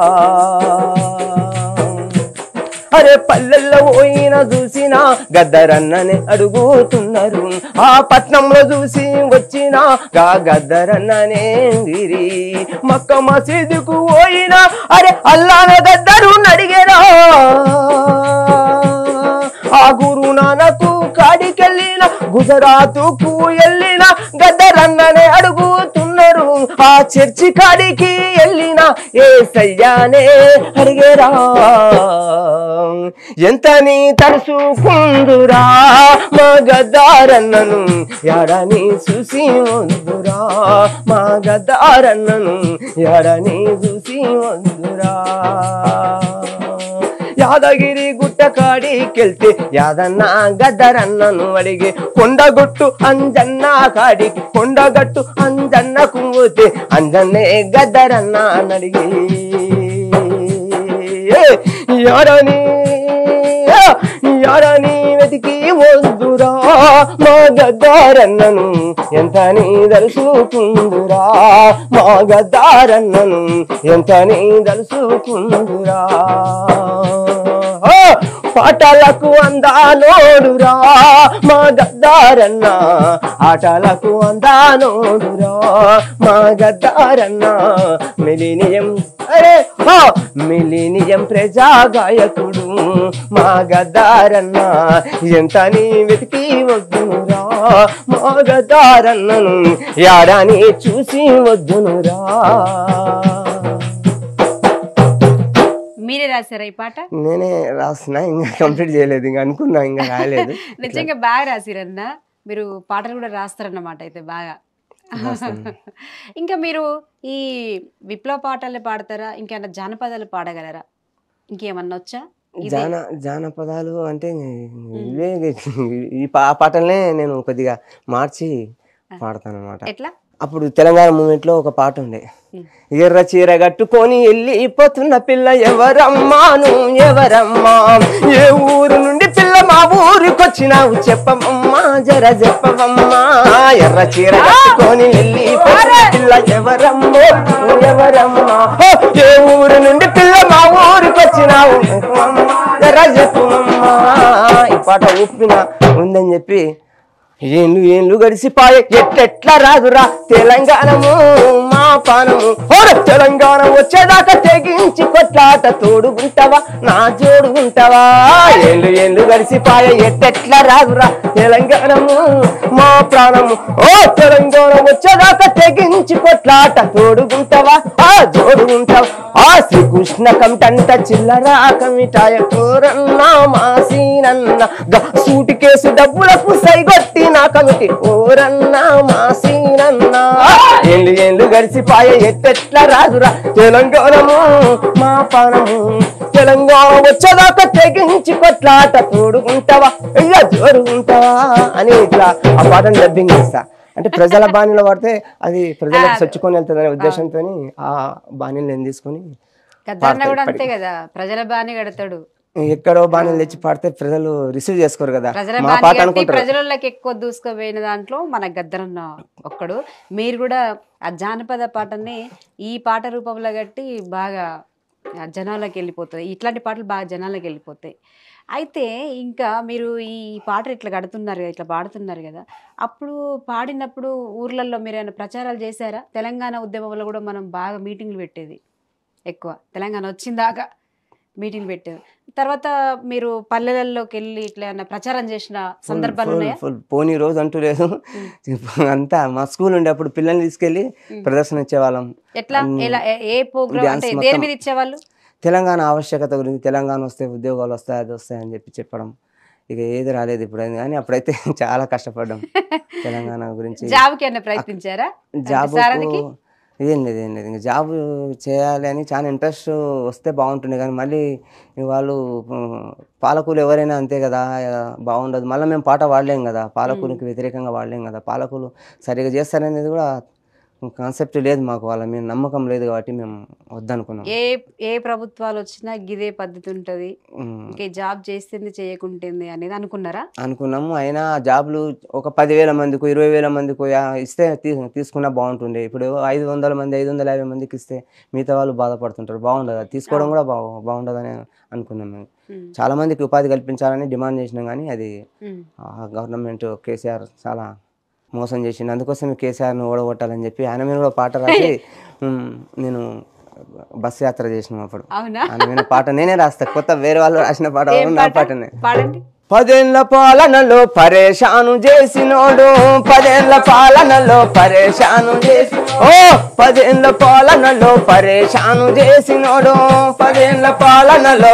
అరే పల్లెల్లో పోయిన చూసినా గద్దరన్ననే అడుగుతున్నారు, ఆ పట్నంలో చూసి వచ్చినా గా గద్దరన్ననే గిరి, మక్క మసీదుకు పోయినా అరే అల్లాన గద్దరు అడిగేరా, ఆ గురు నానకు కాడికెళ్ళిన గుజరాతుకు వెళ్ళిన గద్దరన్ననే అడుగుతున్నారు, ఆ చర్చి కాడికి వెళ్ళిన యేసయ్యనే అడిగేరా. ఎంత నీ తలుసుకుందురా మా గద్దారన్నను, ఎడని చూసి వద్దురా మా గద్దారన్నను, ఎడని చూసి వద్దురా. యాదగిరి గుట్ట కాడికెళ్తే యాదన్న గద్దరన్నను అడిగి కొండగొట్టు అంజన్న కాడికి కొండగట్టు అంజన్నకు పోతే అంజన్నే గద్దరన్న అని అడిగి యారని వెతికి వద్దురా మా గద్దారన్నను ఎంత నీ దలుసుకుందురా మా గద్దారన్నను ఎంత నీ దలుసుకుందురా పాటలకు అందానోడురా మా గద్దారన్న ఆటలకు అందానోడురా మా గద్దారన్న మిలీనియం మిలీనియం ప్రజాగాయకుడు మా గద్దారన్న ఎంత నీ వెతికి వద్దునురా మా గద్దారన్నను యాడాని చూసి వద్దునురా. మీరే రాశారా ఈ పాట? నేనే రాసిన, ఇంకా కంప్లీట్ చేయలేదు, ఇంకా అనుకున్నా, ఇంకా రాయలేదు. నిజంగా బాగా రాసిరన్నా, మీరు పాటలు కూడా రాస్తారన్నమాట అయితే బాగా. ఇంకా మీరు ఈ విప్లవ పాటలే పాడతారా, ఇంకేమన్నా జానపదాలు పాడగలరా, ఇంకేమన్నా వచ్చా? జానపదాలు అంటే ఇవే, ఈ పాటలనే నేను కొద్దిగా మార్చి పాడతాను అన్నమాట. ఎట్లా? అప్పుడు తెలంగాణ మూమెంట్ లో ఒక పాట ఉండే, ఎర్ర చీర కట్టుకొని వెళ్ళిపోతున్న పిల్ల ఎవరమ్మాను ఎవరమ్మా, ఏ ఊరు నుండి పిల్ల మా ఊరికొచ్చినావు చెప్పవమ్మా జర చెప్పవమ్మా, ఎర్ర చీర కట్టుకొని వెళ్ళిపోతున్న పిల్ల ఎవరమ్మో ఎవరమ్మా, ఏ ఊరు నుండి పిల్ల మా ఊరికొచ్చినావు జర చెప్పవమ్మా. ఈ పాట ఊపిన ఉందని చెప్పి ఏళ్ళు గడిసిపాయ ఎట్టెట్లా రాదురా తెలంగాణము మా పానము, తెలంగాణ వచ్చేదాకా తెగించి కొట్లాట తోడుగుంటావా నా జోడుగుంటావా, ఏళ్ళు గడిసిపాయ ఎట్టెట్లా రాదురా తెలంగాణము మా ప్రాణము, తెలంగాణ వచ్చేదాకా తెగించి కొట్లాట తోడుగుంటావా జోడుగుంటావా. శ్రీకృష్ణ కమిటంట చిల్లరా కమిటాయ కోరన్నా మాసీనన్న సూటి కేసు డబ్బులకు సైగొట్టి నా కమిటీ ఓరన్నా మాసీనన్నా, ఏళ్ళు గడిసిపాయ ఎట్టెట్లా రాదురా తెలంగాణము మా పానము, తెలంగాణ వచ్చేదాకా తెగించి కొట్లాట తోడుగుంటావా అయ్యా జోడుగుంటావా అని ఇట్లా ఆ పాటను డబ్బింగ్ చేస్తా. అంటే ప్రజల బాణీలో పడితే అది ప్రజలకు చొచ్చుకొని వెళ్తుంది అనే ఉద్దేశంతో ఆ బాణీలు నేను తీసుకొని, అంతే కదా ప్రజల బాణీ కడతాడు, ఎక్కడో బాణీలు తెచ్చి పాడితే ప్రజలు రిసీవ్ చేసుకోరు కదా, ప్రజలకి ఎక్కువ దూసుకుపోయిన దాంట్లో మన గద్దరన్న ఒక్కడు. మీరు కూడా ఆ జానపద పాటని ఈ పాట రూపంలో కట్టి బాగా జనాలకు వెళ్ళిపోతాయి, ఇట్లాంటి పాటలు బాగా జనాలకు వెళ్ళిపోతాయి. అయితే ఇంకా మీరు ఈ పాటలు ఇట్లా కడుతున్నారు కదా, ఇట్లా పాడుతున్నారు కదా, అప్పుడు పాడినప్పుడు ఊర్లలో మీరు ఏమైనా ప్రచారాలు చేశారా? తెలంగాణ ఉద్యమంలో కూడా మనం బాగా మీటింగ్లు పెట్టేది, ఎక్కువ తెలంగాణ వచ్చిందాకా మీటింగ్ పెట్టారు. తర్వాత మీరు పల్లెలలోకి వెళ్ళి ఇట్లా ఏమైనా ప్రచారం చేసిన సందర్భాలు ఉన్నాయా? పోనీ రోజు అంటూ లేదు, అంతా మా స్కూల్ ఉండే అప్పుడు పిల్లల్ని తీసుకెళ్లి ప్రదర్శన ఇచ్చేవాళ్ళం. ఎట్లా ఏ ప్రోగ్రామ్ అంటే దేని మీద ఇచ్చేవాళ్ళు? తెలంగాణ ఆవశ్యకత గురించి, తెలంగాణ వస్తే ఉద్యోగాలు వస్తాయి అది వస్తాయి అని చెప్పడం. ఇక ఏది రాలేదు ఇప్పుడు, కానీ అప్పుడైతే చాలా కష్టపడ్డాం తెలంగాణ గురించి. జాబ్కి ఏమైనా ప్రయత్నించారా? జాబ్ ఏం లేదు ఇంకా జాబ్ చేయాలి అని చాలా ఇంట్రెస్ట్ వస్తే బాగుంటుంది, కానీ మళ్ళీ వాళ్ళు పాలకులు ఎవరైనా అంతే కదా, బాగుండదు. మళ్ళీ మేము పాట వాడలేం కదా, పాలకులకి వ్యతిరేకంగా వాడలేం కదా, పాలకులు సరిగా చేస్తారనేది కూడా కాన్సెప్ట్ లేదు మాకు, వాళ్ళ మీద నమ్మకం లేదు కాబట్టి మేము వద్దనుకున్నాం. ఏ ప్రభుత్వాలు వచ్చినా గిదే పద్ధతి ఉంటుంది, ఇంకే జాబ్ చేస్తుంది చేయకుంటుంది అనేది అనుకున్నారా? అనుకున్నాము. అయినా జాబ్లు ఒక 10,000 మందికి 20,000 మందికి ఇస్తే తీసుకున్నా బాగుంటుండే. ఇప్పుడు 500 మంది 550 మందికి ఇస్తే మిగతా వాళ్ళు బాధపడుతుంటారు, బాగుండదు, తీసుకోవడం కూడా బాగుండదని అనుకున్నాం. మేము చాలా మందికి ఉపాధి కల్పించాలని డిమాండ్ చేసినాం, కానీ అది గవర్నమెంట్ కేసీఆర్ చాలా మోసం చేసింది. అందుకోసం కేసీఆర్ను ఓడగొట్టాలని చెప్పి ఆయన మీద కూడా పాట రాసి నేను బస్ యాత్ర చేసిన అప్పుడు ఆయన మీద పాట నేనే రాస్తా, కొత్త వేరే వాళ్ళు రాసిన పాట నా పాటనే. 10 ఏళ్ల పాలనలో పరేషాను చేసినోడు, 10 ఏళ్ల పాలనలో పరేషాను చేసి 10 ఏళ్ల పాలనలో పరేషాను చేసినోడు, 10 ఏళ్ల పాలనలో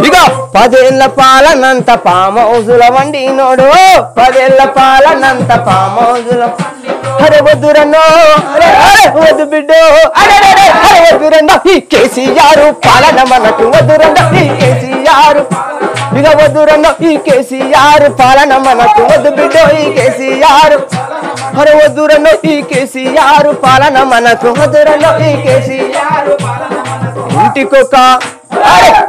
ఇక 10 ఏళ్ల పాలనంత పామౌజుల వండినోడు, 10 ఏళ్ల పాలనంత పామౌజుల అరే వద్దురన్నో వద్దు బిడ్డో అరే వద్దురన్నో ఈ కేసీఆర్ పాలన మనకు వద్దురన్నో ఈ కేసీఆర్ ఇక వద్దురన్నో ఈ కేసీఆర్ పాలన మనకు వద్దు బిడ్డో ఈ కేసీఆర్ అరే వద్దురన్నో ఈ కేసీఆర్ పాలన మనకు వద్దురన్నో ఈ కేసీఆర్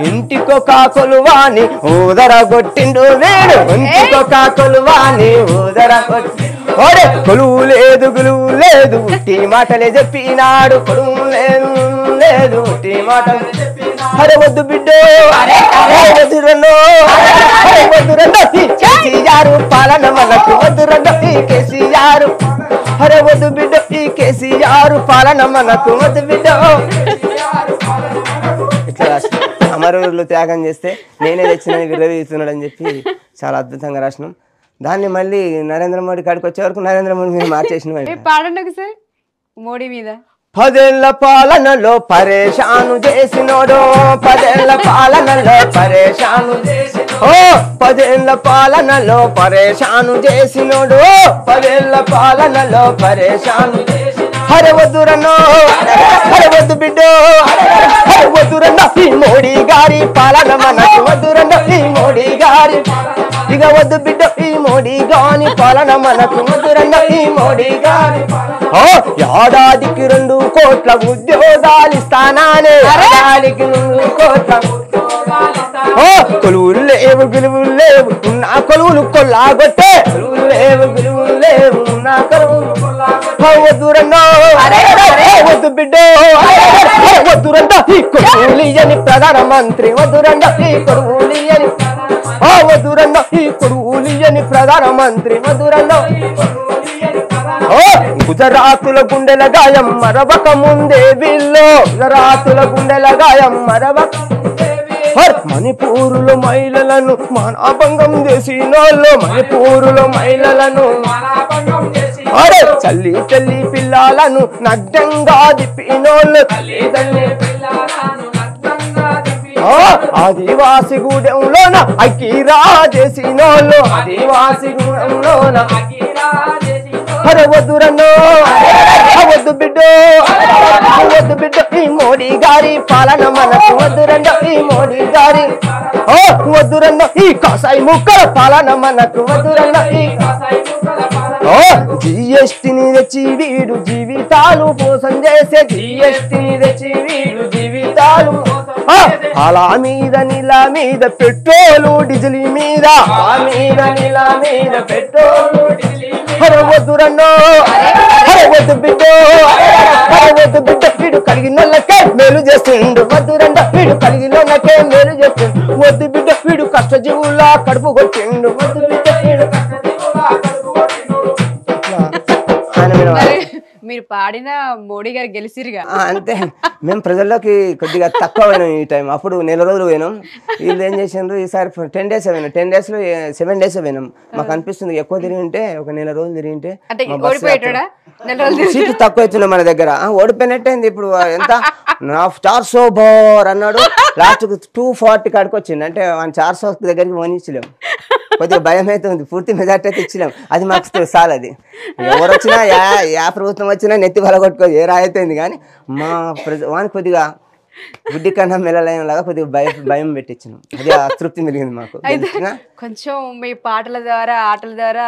ఇంటికొక కొలువాని ఊదర కొట్టిండు వీడు ఇంటికొక కొలువాని ఊదర కొట్టి ఒరే కొలువు లేదు గులువు లేదు ఉట్టి మాటలే చెప్పినాడు కొలువు లేదు ఉట్టి మాటలు అరే వద్దు బిడ్డో వద్దురన్నో వద్దురన్నో ఈ కేసీఆర్ పాలన మనకు వద్దురన్నో ఈ కేసీఆర్ అరే వద్దు బిడ్డో ఈ కేసీఆర్ పాలన మనకు వద్దు బిడ్డో ఇట్లా రాసినాం. అమరవీరులు త్యాగం చేస్తే నేనే తెచ్చిన విరవీస్తున్నాడు అని చెప్పి చాలా అద్భుతంగా రాసినాం. దాన్ని మళ్ళీ నరేంద్ర మోడీ కాడికి వచ్చే వరకు నరేంద్ర మోడీ మీద మార్చేసినాం. పాడండి సార్ మోడీ మీద. 10 ఏళ్ల పాలనలో పరేషాను చేసినోడు 10 ఏళ్ల పాలనలో పరేషాను ఓ 10 ఏళ్ల పాలనలో పరేషాను చేసినోడు 10 ఏళ్ల పాలనలో పరేషాను అరే వద్దురన్నో అరే వద్దు బిడ్డో అరే వద్దురన్నో ఈ మోడీ గారి పాలన మనకు వద్దురన్నో ఈ మోడీ గారి ఇక వద్దు బిడ్డ ఈ మోడీ గాని పాలన మనకు వద్దురన్నో ఈ మోడీ గారి ఏడాదికి 2 కోట్ల ఉద్యోగాలు ఇస్తానానే ఏడాదికి 2 కోట్ల కొలువులు లేవు గులువులు లేవు ఉన్న కొలువులు కొల్లాగొట్టే కొలువులు లేవు గులువులు లేవు ఉన్న కొలువులు వద్దురన్నో వద్దు బిడ్డో వద్దురన్నో ఈ కొలువులియని ప్రధానమంత్రి వద్దురన్నో ఈ కొలువులియని వద్దురన్నో ఈ కొలువులియని ప్రధానమంత్రి వద్దురన్నో గుజరాతుల గుండెల గాయం మరవక ముందే వీళ్ళు గుజరాతుల గుండెల గాయం మరవక మణిపూరులో మహిళలను మానభంగం చేసినోళ్ళు మణిపూరులో మహిళలను అరే చల్లి చల్లి పిల్లలను నగ్నంగా దిప్పినోళ్ళు ఆదివాసి గూడెంలోన అకీరా చేసినోళ్ళు ఆదివాసి గూడెంలోన అరే వద్దురన్నో వద్దు బిడ్డో వద్దు బిడ్డ ఈ మోడీ గారి పాలన మనకు వద్దురన్నో ఈ మోడీ గారి వద్దురన్నో ఈ కాసాయి ముక్కల పాలన మనకు వద్దురన్నో ఈ జిఎస్టిని తెచ్చి వీడు జీవితాలు మోసం చేసే జిఎస్టిని తెచ్చి వీడు జీవితాలు అలా మీద నీలా మీద పెట్రోలు డీజిల్ మీద నీలా మీద పెట్రోలు అరే వద్దురన్నో అరే వద్దు బిడ్డో అరే వద్దు బిడ్డ వీడు కలిగినోళ్ళకే మేలు చేస్తుండు వద్దురన్నో వీడు కలిగినోళ్ళకే మేలు చేస్తుండు వద్దు బిడ్డ వీడు కష్టజీవులా కడుపు కొట్టిండు వద్దు బిడ్డ వీడు కష్టజీవులా కడుపు కొట్టిండు. మీరు పాడిన మోడీ గారు గెలిచిరుగా అంతే. మేము ప్రజల్లోకి కొద్దిగా తక్కువ పోయినాం ఈ టైం. అప్పుడు 1 నెల రోజులు పోయినాం. వీళ్ళు ఏం చేసిండ్రు ఈసారి 10 డేస్ పోయినాం. 10 డేస్లో 7 డేస్ పోయినాం. మాకు అనిపిస్తుంది ఎక్కువ తిరిగి ఉంటే 1 నెల రోజులు తిరిగి ఉంటే సీట్లు తక్కువ అవుతున్నాయి మన దగ్గర. ఓడిపోయినట్టయింది. ఇప్పుడు ఎంత 400 బోర్ అన్నాడు, లాస్ట్ 240 కాడికి వచ్చింది. అంటే 400 దగ్గరికి పోనిచ్చలేము. కొద్దిగా భయం అవుతుంది. పూర్తి మెజార్టీ అయితే ఇచ్చలేము. అది మాకు చాలు. అది ఎవరు వచ్చినా యా ప్రభుత్వం వచ్చినా నెత్తి బలగొట్టుకో ఏ రాయితోంది. కానీ మా వానికి కొద్దిగా గుడ్డి కన్నా మెల్లలాగా కొద్దిగా భయం పెట్టించినాం. అది తృప్తి మిగిలింది మాకు. కొంచెం మీ పాటల ద్వారా ఆటల ద్వారా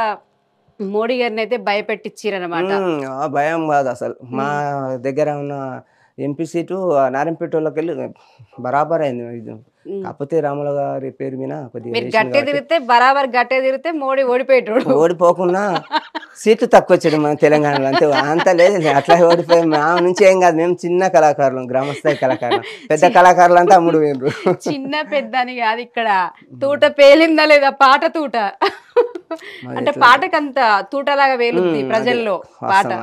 మోడీ గారిని అయితే భయపెట్టించారనమాట. భయం కాదు అసలు. మా దగ్గర ఉన్న ఎంపీ సీటు నారాయణపేటలోకి వెళ్ళి బరాబర్ అయింది. కాకపోతే రాముల గారి పేరు మీద కొద్దిగా మోడీ ఓడిపోకుండా సీట్లు తక్కువ వచ్చాడు మన తెలంగాణలో. అంతే, అంత లేదు. అట్లా ఓడిపోయి మా నుంచి ఏం కాదు. మేము చిన్న కళాకారులు, గ్రామస్థాయి కళాకారులు. పెద్ద కళాకారులు అంతా అమ్ముడు వేరు. చిన్న పెద్ద అని కాదు. ఇక్కడ తూట పేలిందా లేదా పాట తూట అంటే పాటకంత తూటలాగా వేలుంది ప్రజల్లో.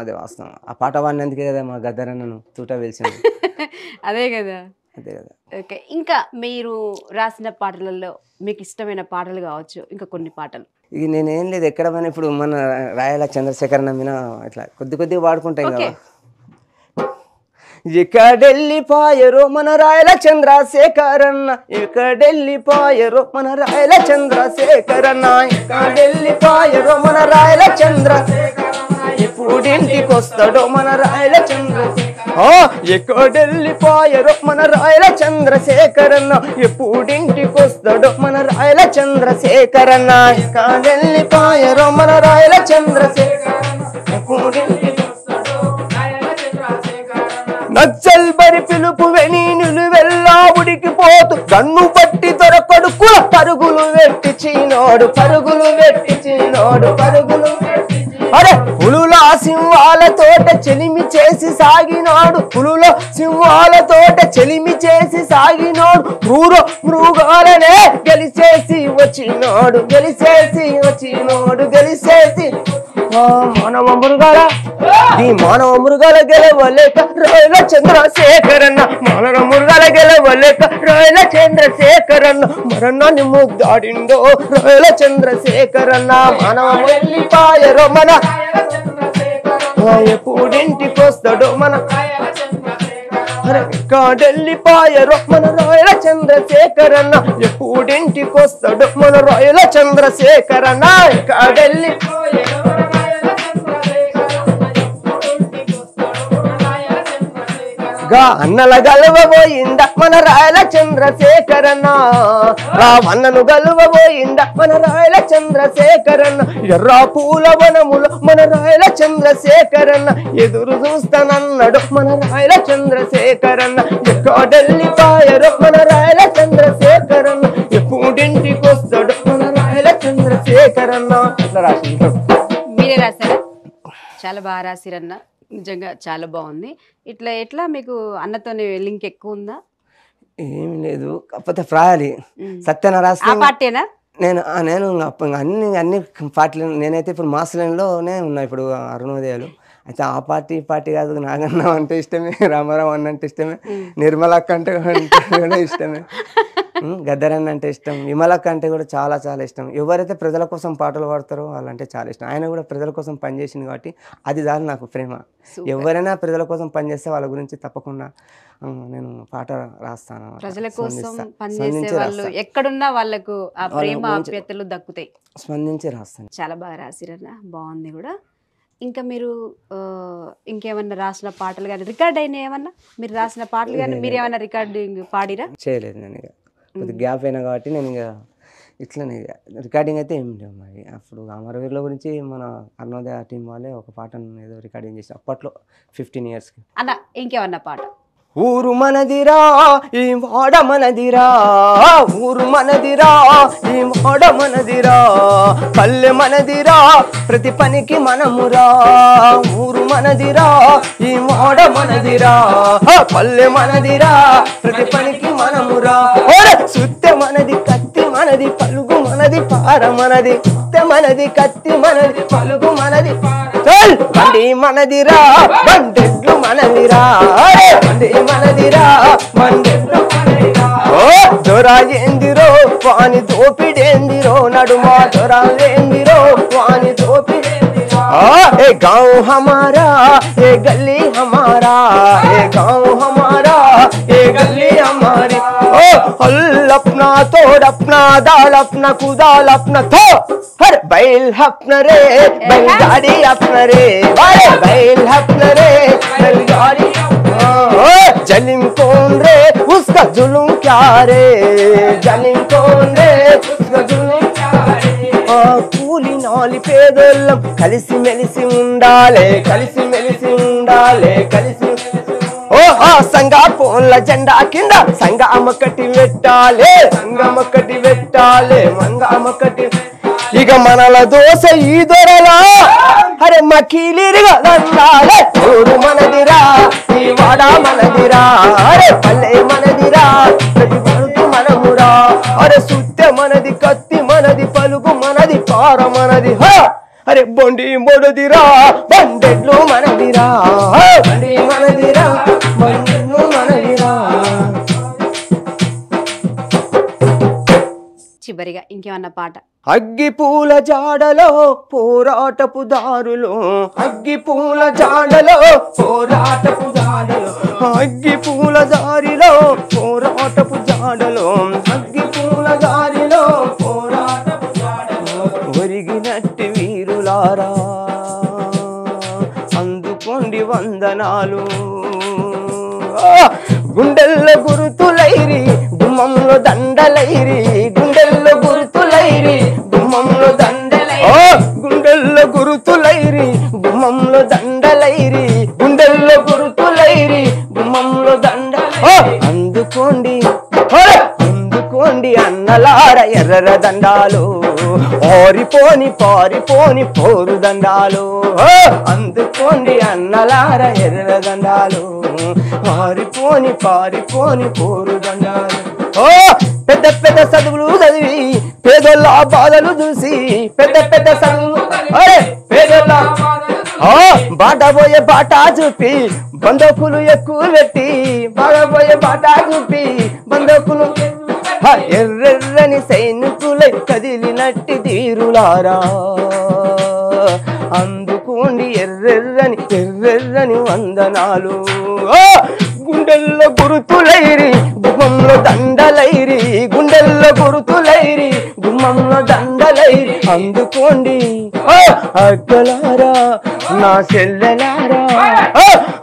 అదే వాస్తవం. ఆ పాట వాడినందుకే కదా మా గద్దరన్నను తూట వేల్చింది. అదే కదా. అదే కదా. ఓకే, ఇంకా మీరు రాసిన పాటలలో మీకు ఇష్టమైన పాటలు కావచ్చు ఇంకా కొన్ని పాటలు? ఇది నేనేం లేదు ఎక్కడ పోయినా ఇప్పుడు మన రాయల చంద్రశేఖర్ నమ్మిన ఇట్లా కొద్దిగా వాడుకుంటాం కదా. ఎక్కడెళ్ళిపోయారో మన రాయల చంద్రశేఖరన్న, ఎక్కడెళ్ళిపోయారో మన రాయల చంద్రశేఖరన్న, ఎక్కడెళ్ళిపోయారో మన రాయల చంద్రశేఖరన్న, ఎప్పుడింటికి వస్తాడో మన రాయల చంద్రశేఖరన్న ఎక్కడెళ్ళిపోయారో మన రాయల చంద్రశేఖరన్న ఎప్పుడింటికి వస్తాడో మన రాయల చంద్రశేఖరన్న ఎక్కడెళ్ళిపోయారో మన రాయల చంద్రశేఖరన్న ఎప్పుడింటికి నక్సల్ బరి పిలుపు వెనీనులు వెళ్ళా ఉడికిపోతూ కన్ను పట్టి దొరకడు కుల పరుగులు వెట్టి చీనోడు అరే పులుల సింహాల తోట చెలిమి చేసి సాగినాడు క్రూర మృగాలనే గెలిచేసి వచ్చినోడు మానవ మృగాల ఈ మానవ మృగాల గెలవలేక రాయల చంద్రశేఖరన్న మరణాన్ని ముద్దాడిండో రాయల చంద్రశేఖరన్న మానవ వెళ్ళిపాయరో మన ఎప్పుడింటికి వస్తాడో మన కాడెళ్ళిపాయరో మన రాయల చంద్రశేఖరన్న ఎప్పుడింటికి వస్తాడో మన రాయల చంద్రశేఖరన్న అన్నల గలువబోయింద మన రాయల చంద్రశేఖరన్న రావన్నను గలువబోయింద మన రాయల చంద్రశేఖరన్న ఎర్రా పూల వనములో మన రాయల చంద్రశేఖరన్న ఎదురు చూస్తానన్నాడు మన రాయల చంద్రశేఖరన్న ఎక్కడెళ్ళిపోయారో మన రాయల చంద్రశేఖరన్న ఎప్పుడింటికి వస్తాడు మన రాయల చంద్రశేఖరన్న అట్లా రాసిండు. మీరే రాశారా? చాలా బాగా రాసిరన్న, నిజంగా చాలా బాగుంది. ఎట్లా మీకు అన్నతోనే లింక్ ఎక్కువ ఉందా? ఏమి లేదు, కాకపోతే రాయాలి. సత్యనారాయణ పార్టీనా? నేను అన్ని పార్టీలు నేనైతే ఇప్పుడు మాస్ లైన్లోనే ఉన్నా. ఇప్పుడు అరుణోదయాలు అయితే ఆ పార్టీ కాదు. నాగన్న అంటే ఇష్టమే, రామారావు అన్న అంటే ఇష్టమే, నిర్మలక్క అంటే కూడా ఇష్టమే, గద్దరన్న అంటే ఇష్టం, విమలక్క అంటే కూడా చాలా చాలా ఇష్టం. ఎవరైతే ప్రజల కోసం పాటలు పాడతారో వాళ్ళంటే చాలా ఇష్టం. ఆయన కూడా ప్రజల కోసం పనిచేసింది కాబట్టి అది దాని నాకు ప్రేమ. ఎవరైనా ప్రజల కోసం పనిచేస్తే వాళ్ళ గురించి తప్పకుండా నేను పాట రాస్తాను. ప్రజల కోసం పనిచేసే వాళ్ళు ఎక్కడున్నా వాళ్ళకు ఆ ప్రేమ ఆప్యాయతలు దక్కుతాయి. స్పందించి రాస్తాను. చాలా బాగా రాసిరన్న, బాగుంది కూడా. ఇంకా మీరు ఇంకేమన్నా రాసిన పాటలు కానీ రికార్డ్ అయినా ఏమన్నా మీరు రాసిన పాటలు కానీ మీరు ఏమన్నా రికార్డింగ్ పాడిరా? చేయలేదు, నేను ఇక కొద్దిగా గ్యాప్ అయినా కాబట్టి నేను ఇక ఇట్లనే రికార్డింగ్ అయితే ఏం లేవు. మరి అప్పుడు అమరవీరుల గురించి మన అరుణోదయ టీం వాళ్ళే ఒక పాటను ఏదో రికార్డింగ్ చేసి అప్పట్లో 15 yearsకి. అన్న ఇంకేమన్నా పాట? ఊరు మనదిరా ఈ వాడ మనదిరా, ఊరు మనదిరా ఈ వాడ మనదిరా, పల్లె మనదిరా ప్రతి పనికి మనమురా. ఊరు మనదిరా ఈ వాడ మనదిరా, పల్లె మనదిరా ప్రతి పనికి మనమురా. సుత్తె మనది, కత్తి మనది, పలుగు మనది, పార మనది. సుత్తె మనది, కత్తి మనది, పలుగు మనది, బండి మనదిరా, బండెడ్లు మనదిరా, బండి మనదిరా, బండెడ్లు మనదిరా. ఓ దొరా ఏందిరో వాని దోపిడేందిరో, నడుమ దొరా ఏందిరో వాని దోపిడేందిరో. ఏ గాँव हमारा ఏ గల్లీ हमारा, ఏ गाँव हमारा ఏ గల్లీ हमारी. ओ हल अपना तोड़ अपना दाल अपना कुदाल अपना थो, हर बैल अपना रे बैलगाड़ी अपना रे, बैल अपना रे बैलगाड़ी. जलिम कौन रे उसका जुलूम क्या रे, जलिम कौन रे उसका जुलूम क्या रे. కూలి నాలి పేదోళ్ళం కలిసి మెలిసి ఉండాలి, కలిసి మెలిసి ఉండాలి, కలిసి. ఓహా సంఘ పోన్ల జెండా కింద సంఘం ఒకటి పెట్టాలి, సంఘం ఒకటి పెట్టాలి, మంగం ఒకటి. ఇక మనల దోశ ఈ దొరలా అరే మకీలిరిగా దండాలే. ఊరు మనదిరా ఈ వాడ మనదిరా, అరే పల్లె మనదిరా ప్రతి పడుతు మనమురా. అరే సుత్తె మనది, కత్తి మనది, పలుగు మనది, పార మనది. అరే బొండి మొడదిరా, బండెడ్లు మనదిరా, బండి మనదిరా, బండెడ్లు మనదిరా. చివరిగా ఇంకేమన్నా పాట? అగ్గి పూల జాడలో పోరాటపు దారులు, అగ్గి పూల జాడలో పోరాటపు దారులు, అగ్గి పూల దారిలో పోరాటపు జాడలో, అగ్గి పూల దారిలో పోరాటపు జాడలో. ఒరిగినట్టి వీరులారా వందనాలు గుండెల్లో గురుతులైరి గుమ్మంలో దండలైరి గుండెల్లో గురుతులైరి గుమ్మంలో గుండెల్లో గురుతులైరి గుమ్మంలో దండలైరి గుండెల్లో గురుతులైరి గుమ్మంలో దండ అందుకోండి అందుకోండి అన్నలార ఎర్ర దండాలు ఓరిపోని పారిపోని పోరు దండాలు అందుకోండి అన్నలార ఎర్ర దండాలు పారిపోని పారిపోని పోరు దండాలు పెద్ద పెద్ద చదువులు చదివి పేదోళ్ళ బాధలు చూసి పెద్ద పెద్ద చదువులు పేదోళ్ళ బాటపోయే బాట చూపి బందోకులు ఎక్కువ పెట్టి బాటపోయే బాట చూపి బందోకులు ఎర్రెర్రని సైనికులై కదిలినట్టి తీరులారా అందుకోండి ఎర్రెర్రని ఎర్రెర్రని వందనాలు గుండెల్లో గురుతులైరి గుమ్మంలో దండలైరి గుండెల్లో గురుతులైరి గుమ్మంలో దండలైరి అందుకోండి అక్కలారా నా చెల్లెలారా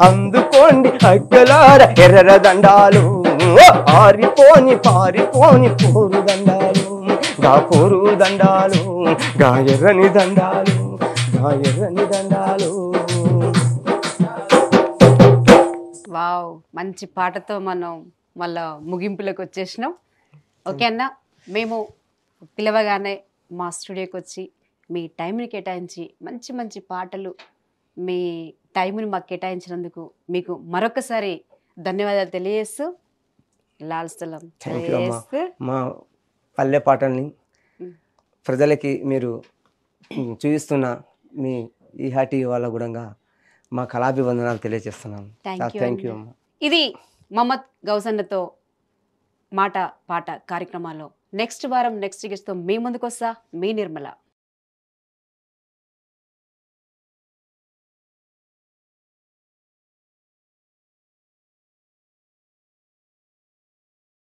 అందుకోండి అక్కలారా ఎర్ర దండాలు ఆరిపోని పారిపోని పోరు దండాలు గా పోరు దండాలు గా ఎర్రని దండాలు గా ఎర్రని దండాలు. వావ్, మంచి పాటతో మనం మళ్ళా ముగింపులకు వచ్చేసినాం. ఓకే అన్న, మేము పిలవగానే మా స్టూడియోకి వచ్చి మీ టైంని కేటాయించి మంచి మంచి పాటలు మీ టైంని మాకు కేటాయించినందుకు మీకు మరొకసారి ధన్యవాదాలు తెలియజేస్తూ లాల్స్థలం మా పల్లె పాటల్ని ప్రజలకి మీరు చూపిస్తున్న మీ ఈహాటి వాళ్ళ కూడా మా కళాభివందనాలు తెలియజేస్తున్నాం. Thank you. ఇది మహమ్మద్ గౌసన్నతో మాట పాట కార్యక్రమాల్లో నెక్స్ట్ వారం నెక్స్ట్ గెస్ట్తో మీ ముందుకు వస్తా. మీ నిర్మల.